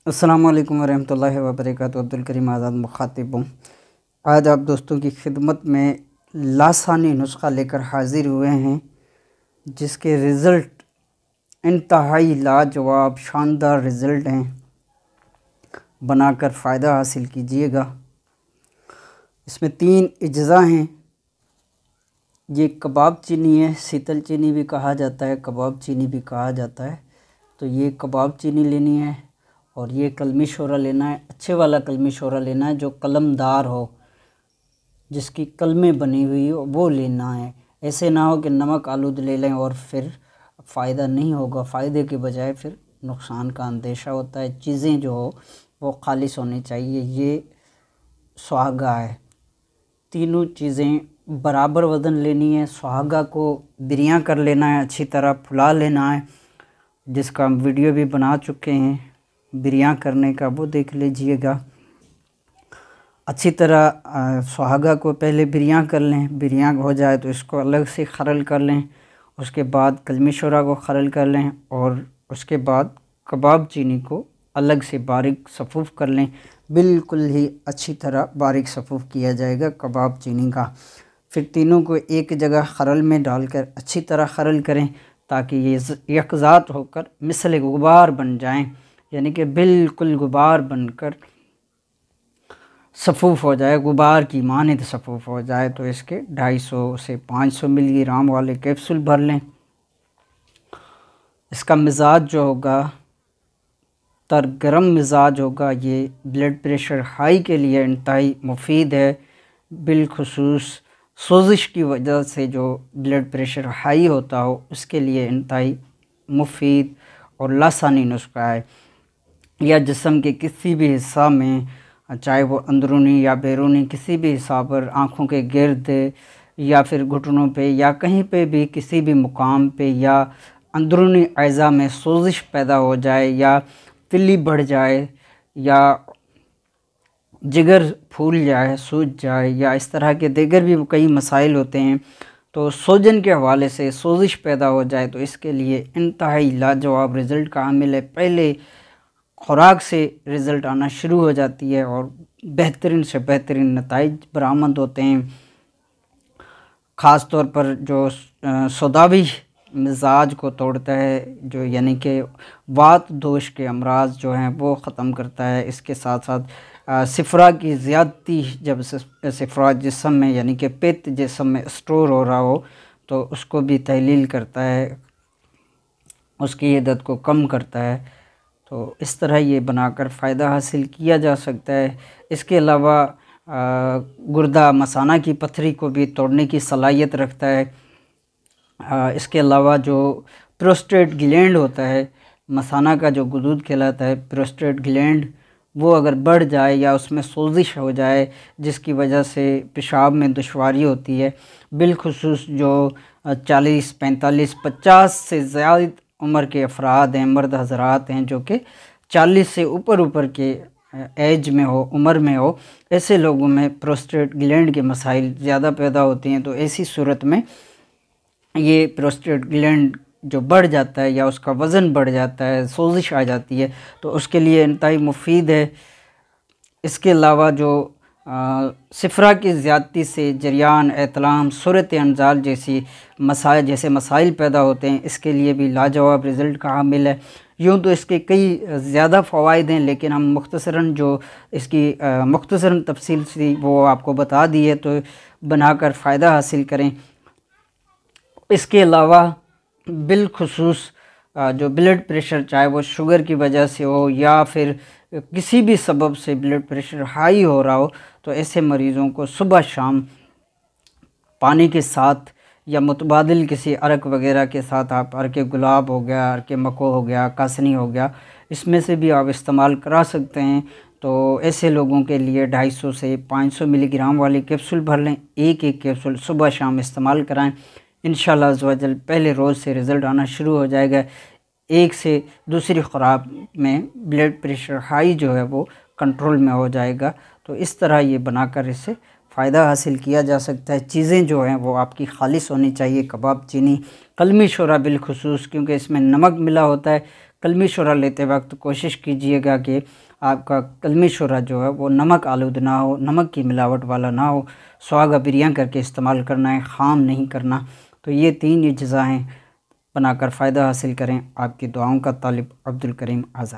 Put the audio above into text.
अस्सलामु अलैकुम वरहमतुल्लाहि वबरकातुहू। अब्दुल करीम आज़ाद मुखातिब हूँ। आज आप दोस्तों की खिदमत में लासानी नुस्खा लेकर हाजिर हुए हैं, जिसके रिज़ल्ट इंतहाई लाजवाब शानदार रिज़ल्ट हैं। बनाकर फ़ायदा हासिल कीजिएगा। इसमें 3 अज्ज़ा हैं। ये कबाब चीनी है, शीतल चीनी भी कहा जाता है, कबाब चीनी भी कहा जाता है। तो ये कबाब चीनी लेनी है और ये कलमी शोरा लेना है। अच्छे वाला कलमी शोरा लेना है जो कलमदार हो, जिसकी कलमें बनी हुई हो, वो लेना है। ऐसे ना हो कि नमक आलूद ले लें और फिर फ़ायदा नहीं होगा, फ़ायदे के बजाय फिर नुकसान का अंदेशा होता है। चीज़ें जो हो वो खालिस होनी चाहिए। ये सुहागा है। तीनों चीज़ें बराबर वज़न लेनी है। सुहागा को बिरियां कर लेना है, अच्छी तरह फुला लेना है, जिसका हम वीडियो भी बना चुके हैं बिरियां करने का, वो देख लीजिएगा। अच्छी तरह सुहागा को पहले बिरियां कर लें। बिरियां हो जाए तो इसको अलग से खरल कर लें। उसके बाद कलमी शोरा को खरल कर लें और उसके बाद कबाब चीनी को अलग से बारीक सफ़ूफ़ कर लें। बिल्कुल ही अच्छी तरह बारीक सफ़ूफ़ किया जाएगा कबाब चीनी का। फिर तीनों को एक जगह खरल में डालकर अच्छी तरह खरल करें, ताकि ये यकज़ात होकर मिसल गुबार बन जाएं, यानी कि बिल्कुल गुबार बनकर सफ़ूफ़ हो जाए, गुबार की मानिंद सफ़ूफ़ हो जाए। तो इसके 250 से 500 मिलीग्राम वाले कैप्सूल भर लें। इसका मिजाज जो होगा तर गरम मिजाज होगा। ये ब्लड प्रेशर हाई के लिए इंतहाई मुफीद है। बिलखुसूस सोजिश की वजह से जो ब्लड प्रेशर हाई होता हो, उसके लिए इंतहाई मुफीद और लासानी नुस्खा है। या जिस्म के किसी भी हिस्सा में, चाहे वो अंदरूनी या बैरूनी, किसी भी हिस्सा पर, आँखों के गिर्द या फिर घुटनों पे या कहीं पे भी, किसी भी मुकाम पे या अंदरूनी अज़ा में सोजिश पैदा हो जाए या तिल्ली बढ़ जाए या जिगर फूल जाए, सूज जाए, या इस तरह के दीगर भी कई मसाइल होते हैं, तो सोजन के हवाले से सोजिश पैदा हो जाए, तो इसके लिए इंतहाई लाजवाब रिज़ल्ट का हामिल है। पहले खुराक से रिज़ल्ट आना शुरू हो जाती है और बेहतरीन से बेहतरीन नताइज बरामद होते हैं। ख़ास तौर पर जो सौदावी मिजाज को तोड़ता है, जो यानी कि वात दोष के अमराज जो हैं वो ख़त्म करता है। इसके साथ साथ सिफरा की ज़्यादती, जब सिफरा जिस्म में यानी कि पित्त जिस्म में स्टोर हो रहा हो, तो उसको भी तहलील करता है, उसकी इद्दत को कम करता है। तो इस तरह ये बनाकर फ़ायदा हासिल किया जा सकता है। इसके अलावा गुर्दा मसाना की पथरी को भी तोड़ने की सलाहियत रखता है। इसके अलावा जो प्रोस्टेट ग्लैंड होता है, मसाना का जो गुदूद कहलाता है, प्रोस्टेट ग्लैंड, वो अगर बढ़ जाए या उसमें सोजिश हो जाए, जिसकी वजह से पेशाब में दुश्वारी होती है, बिलखुसूस जो 40, 45, 50 से ज़्यादा उम्र के अफराद हैं, मर्द हज़रात हैं जो कि 40 से ऊपर के एज में हो, उम्र में हो, ऐसे लोगों में प्रोस्टेट ग्लैंड के मसाइल ज़्यादा पैदा होती हैं। तो ऐसी सूरत में ये प्रोस्टेट ग्लैंड जो बढ़ जाता है या उसका वज़न बढ़ जाता है, सोजिश आ जाती है, तो उसके लिए इंतहाई मुफीद है। इसके अलावा जो सिफरा की ज़्यादती से जरियान, एतलाम, सूरत अंजाल जैसे मसाइल पैदा होते हैं, इसके लिए भी लाजवाब रिज़ल्ट का हामिल है। यूँ तो इसके कई ज़्यादा फ़वाइद हैं, लेकिन हम मुख्तसरन जो इसकी मुख्तसरन तफसील से वो आपको बता दी है, तो बनाकर फ़ायदा हासिल करें। इसके अलावा बिलखुसूस जो ब्लड प्रेशर, चाहे वो शुगर की वजह से हो या फिर किसी भी सबब से ब्लड प्रेशर हाई हो रहा हो, तो ऐसे मरीज़ों को सुबह शाम पानी के साथ या मुतबादिल किसी अरक वगैरह के साथ, आप अरके गुलाब हो गया, अरके मको हो गया, कासनी हो गया, इसमें से भी आप इस्तेमाल करा सकते हैं। तो ऐसे लोगों के लिए 250 से 500 मिलीग्राम वाली कैप्सूल भर लें। एक कैप्सूल सुबह शाम इस्तेमाल कराएं। इंशाअल्लाह अज़्ज़वजल पहले रोज़ से रिज़ल्ट आना शुरू हो जाएगा। एक से दूसरी खुराक में ब्लड प्रेशर हाई जो है वो कंट्रोल में हो जाएगा। तो इस तरह ये बनाकर इससे फ़ायदा हासिल किया जा सकता है। चीज़ें जो हैं वो आपकी खालिस होनी चाहिए। कबाब चीनी, कलमी शोरा बिलखुसूस, क्योंकि इसमें नमक मिला होता है। कलमी शुरा लेते वक्त कोशिश कीजिएगा कि आपका कलमी शुरा जो है वो नमक आलूद ना हो, नमक की मिलावट वाला ना हो, सुहागा बिरियान करके इस्तेमाल करना है, खाम नहीं करना। तो ये 3 अज्जा हैं, बनाकर फ़ायदा हासिल करें। आपकी दुआओं का तालिब, अब्दुल करीम आज़ाद।